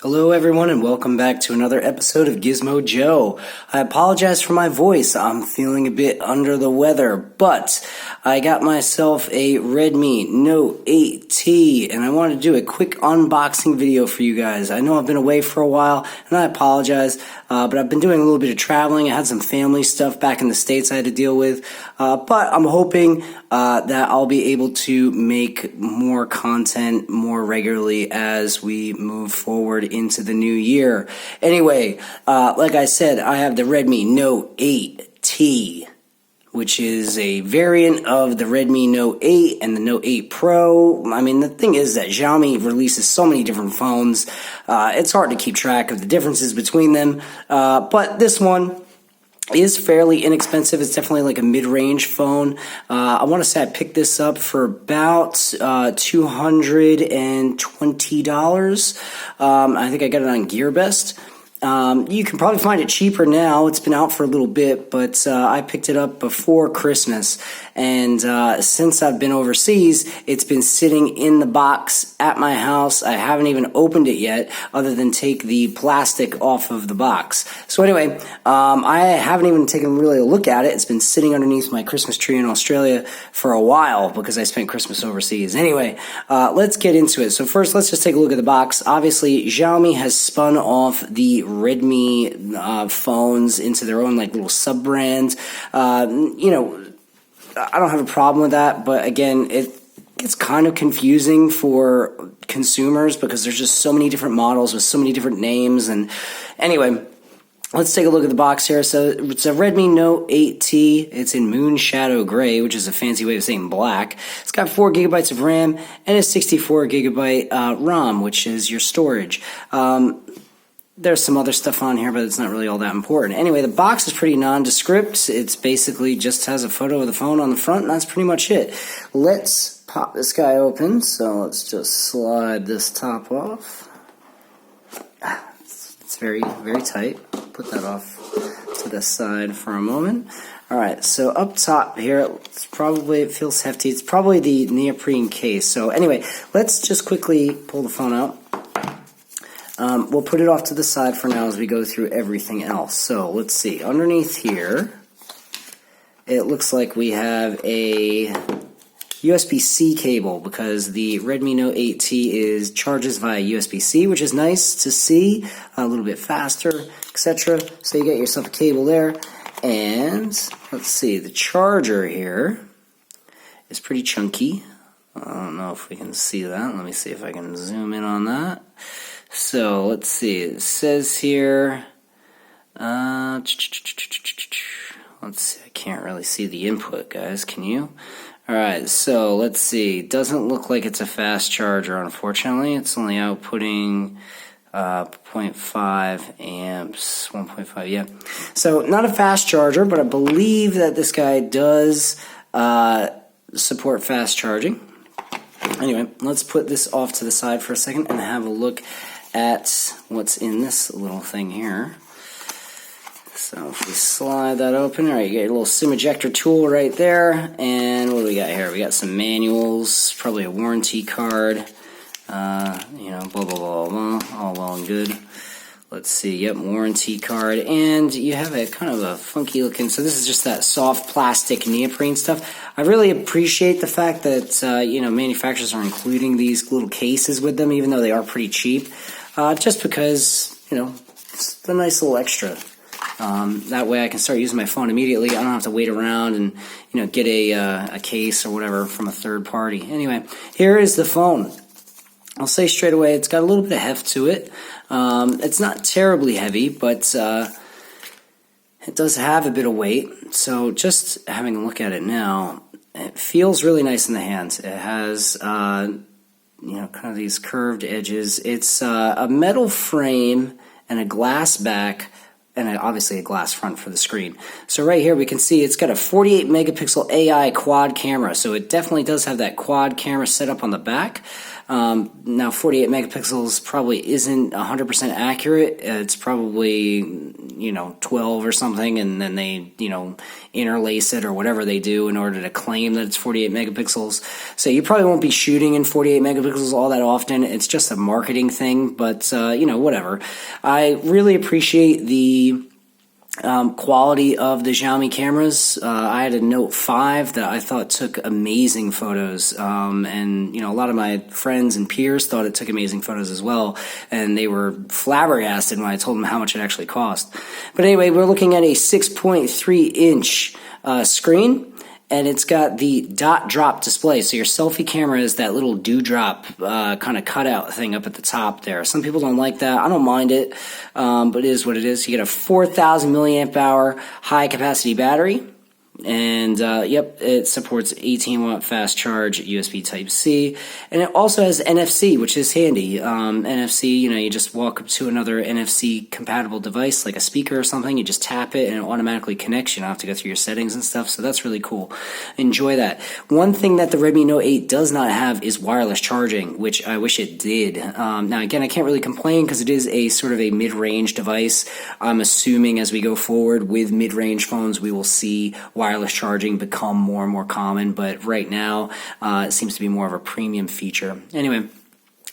Hello everyone and welcome back to another episode of Gizmo Joe. I apologize for my voice. I'm feeling a bit under the weather, but I got myself a Redmi Note 8T and I wanted to do a quick unboxing video for you guys. I know I've been away for a while and I apologize, but I've been doing a little bit of traveling. I had some family stuff back in the States I had to deal with, but I'm hoping that I'll be able to make more content more regularly as we move forward into the new year. Anyway, like I said, I have the Redmi Note 8T, which is a variant of the Redmi Note 8 and the Note 8 Pro. I mean, the thing is that Xiaomi releases so many different phones. It's hard to keep track of the differences between them, but this one is fairly inexpensive. It's definitely like a mid-range phone. I want to say I picked this up for about $220. I think I got it on GearBest. You can probably find it cheaper now. It's been out for a little bit, but I picked it up before Christmas. And since I've been overseas, it's been sitting in the box at my house. I haven't even opened it yet, other than take the plastic off of the box. So anyway, I haven't even taken really a look at it. It's been sitting underneath my Christmas tree in Australia for a while because I spent Christmas overseas. Anyway, let's get into it. So first, let's just take a look at the box. Obviously, Xiaomi has spun off the Redmi phones into their own like little sub-brand. You know, I don't have a problem with that, but again, it's kind of confusing for consumers because there's just so many different models with so many different names. And anyway, let's take a look at the box here. So it's a Redmi Note 8T. It's in Moonshadow Gray, which is a fancy way of saying black. It's got 4 gigabytes of RAM and a 64 gigabyte ROM, which is your storage. There's some other stuff on here, but it's not really all that important. Anyway, the box is pretty nondescript. It's basically just has a photo of the phone on the front, and that's pretty much it. Let's pop this guy open. So let's just slide this top off. It's very, very tight. Put that off to the side for a moment. All right, so up top here, it feels hefty. It's probably the neoprene case. So anyway, let's just quickly pull the phone out. We'll put it off to the side for now as we go through everything else. So let's see. Underneath here, it looks like we have a USB-C cable because the Redmi Note 8T charges via USB-C, which is nice to see, a little bit faster, etc. So you get yourself a cable there. And let's see, the charger here is pretty chunky. I don't know if we can see that. Let me see if I can zoom in on that. So let's see, it says here, let's see, I can't really see the input, guys, can you? Alright, so let's see, doesn't look like it's a fast charger, unfortunately. It's only outputting 0.5 amps, 1.5, yeah. So not a fast charger, but I believe that this guy does support fast charging. Anyway, let's put this off to the side for a second and have a look at what's in this little thing here. So if we slide that open, all right, you get your little SIM ejector tool right there. And what do we got here? We got some manuals, probably a warranty card, you know, blah, blah, blah, blah, all well and good. Let's see, yep, warranty card, and you have a kind of a funky looking, so this is just that soft plastic neoprene stuff. I really appreciate the fact that, you know, manufacturers are including these little cases with them, even though they are pretty cheap, just because, you know, it's a nice little extra. That way I can start using my phone immediately. I don't have to wait around and, you know, get a case or whatever from a third party. Anyway, here is the phone. I'll say straight away, it's got a little bit of heft to it. It's not terribly heavy, but it does have a bit of weight. So just having a look at it now, it feels really nice in the hands. It has, you know, kind of these curved edges. It's a metal frame and a glass back, and obviously a glass front for the screen. So right here we can see it's got a 48 megapixel AI quad camera, so it definitely does have that quad camera set up on the back. Now 48 megapixels probably isn't 100% accurate. It's probably 12 or something, and then they interlace it or whatever they do in order to claim that it's 48 megapixels. So you probably won't be shooting in 48 megapixels all that often. It's just a marketing thing, but whatever. I really appreciate the quality of the Xiaomi cameras. I had a Note 5 that I thought took amazing photos, and a lot of my friends and peers thought it took amazing photos as well, and they were flabbergasted when I told them how much it actually cost. But anyway, we're looking at a 6.3 inch screen, and it's got the dot drop display. So your selfie camera is that little dewdrop kind of cutout thing up at the top there. Some people don't like that. I don't mind it, but it is what it is. You get a 4,000 milliamp hour high capacity battery. And it supports 18-watt fast charge USB Type-C, and it also has NFC, which is handy. NFC, you just walk up to another NFC compatible device like a speaker or something, you just tap it and it automatically connects. You don't have to go through your settings and stuff, so that's really cool. Enjoy that. One thing that the Redmi Note 8 does not have is wireless charging, which I wish it did. Now again, I can't really complain because it is a sort of a mid-range device. I'm assuming as we go forward with mid-range phones, we will see wireless charging become more and more common, but right now it seems to be more of a premium feature. Anyway,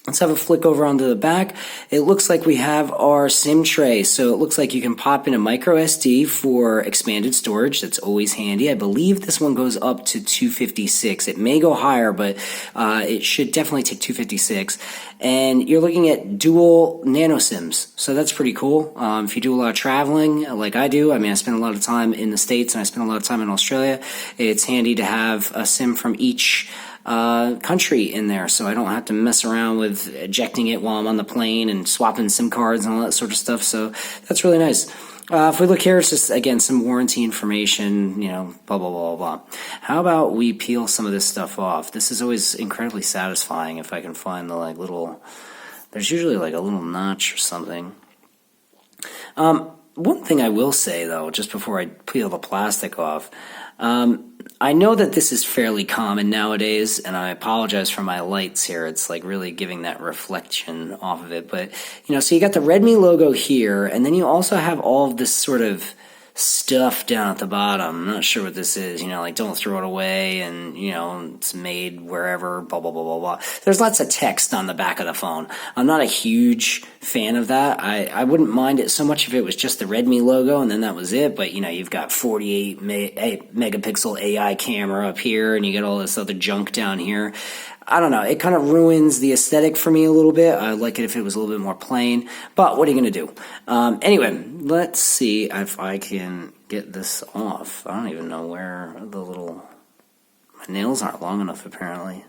let's have a flick over onto the back. It looks like we have our SIM tray, so it looks like you can pop in a micro SD for expanded storage. That's always handy. I believe this one goes up to 256. It may go higher, but it should definitely take 256. And you're looking at dual nano SIMs, so that's pretty cool. If you do a lot of traveling, like I do, I spend a lot of time in the States and I spend a lot of time in Australia, it's handy to have a SIM from each country in there, so I don't have to mess around with ejecting it while I'm on the plane and swapping SIM cards and all that sort of stuff, so that's really nice. If we look here, it's just, again, some warranty information, blah, blah, blah, blah. How about we peel some of this stuff off? This is always incredibly satisfying if I can find the, little, there's usually, a little notch or something. One thing I will say, though, just before I peel the plastic off, I know that this is fairly common nowadays, and I apologize for my lights here. It's really giving that reflection off of it. But, so you got the Redmi logo here, and then you also have all of this sort of stuff down at the bottom. I'm not sure what this is, don't throw it away, and, it's made wherever, blah, blah, blah, blah, blah. There's lots of text on the back of the phone. I'm not a huge fan of that. I wouldn't mind it so much if it was just the Redmi logo and then that was it, but, you've got 48 megapixel AI camera up here, and you get all this other junk down here. I don't know. It kind of ruins the aesthetic for me a little bit. I'd like it if it was a little bit more plain. But what are you going to do? Anyway, let's see if I can get this off. I don't even know where the little... My nails aren't long enough, apparently.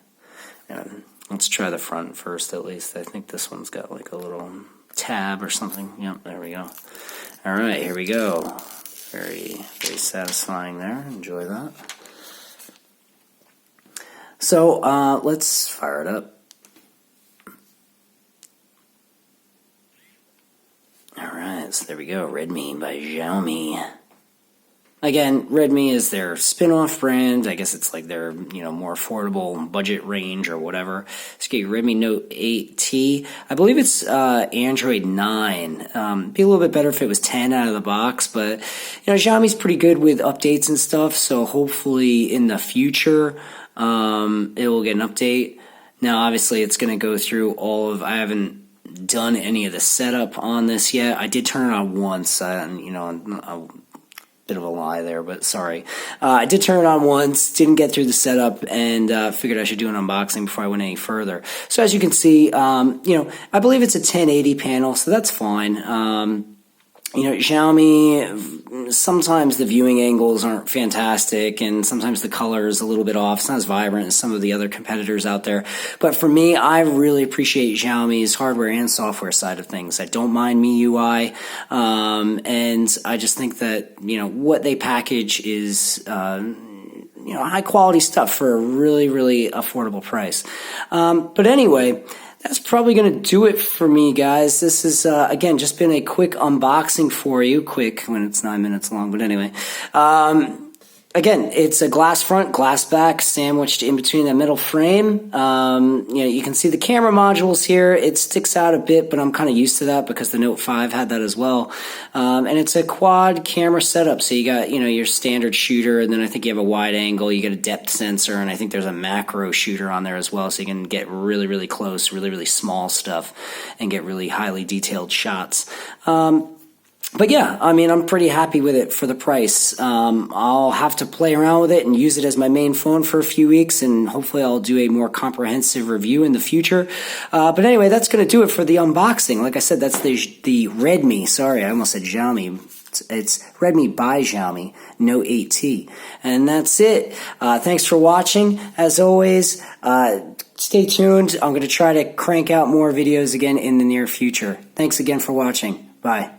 Let's try the front first, at least. I think this one's got a little tab or something. Yep, there we go. All right, here we go. Very, very satisfying there. Enjoy that. So, let's fire it up. Alright, so there we go. Redmi by Xiaomi. Again, Redmi is their spin-off brand. I guess it's their, more affordable budget range or whatever. So you get your Redmi Note 8T. I believe it's Android 9. Be a little bit better if it was 10 out of the box, but, Xiaomi's pretty good with updates and stuff, so hopefully in the future, it will get an update. Now, obviously, it's going to go through I haven't done any of the setup on this yet. I did turn it on once, a bit of a lie there, but sorry. I did turn it on once, didn't get through the setup, and figured I should do an unboxing before I went any further. So as you can see, I believe it's a 1080 panel, so that's fine. Xiaomi, sometimes the viewing angles aren't fantastic, and sometimes the color is a little bit off. It's not as vibrant as some of the other competitors out there. But for me, I really appreciate Xiaomi's hardware and software side of things. I don't mind MIUI, and I just think that, what they package is, high quality stuff for a really, really affordable price. But anyway, that's probably going to do it for me, guys. This is, again, just been a quick unboxing for you. Quick when it's 9 minutes long, but anyway. Again, it's a glass front, glass back, sandwiched in between the middle frame. You can see the camera modules here. It sticks out a bit, but I'm kind of used to that because the Note 5 had that as well. And it's a quad camera setup. So you got, your standard shooter, and then I think you have a wide angle, you get a depth sensor, and I think there's a macro shooter on there as well. So you can get really, really close, really, really small stuff and get really highly detailed shots. But yeah, I mean, I'm pretty happy with it for the price. I'll have to play around with it and use it as my main phone for a few weeks, and hopefully I'll do a more comprehensive review in the future. But anyway, that's going to do it for the unboxing. Like I said, that's the Redmi. Sorry, I almost said Xiaomi. It's Redmi by Xiaomi Note 8T. And that's it. Thanks for watching. As always, stay tuned. I'm going to try to crank out more videos again in the near future. Thanks again for watching. Bye.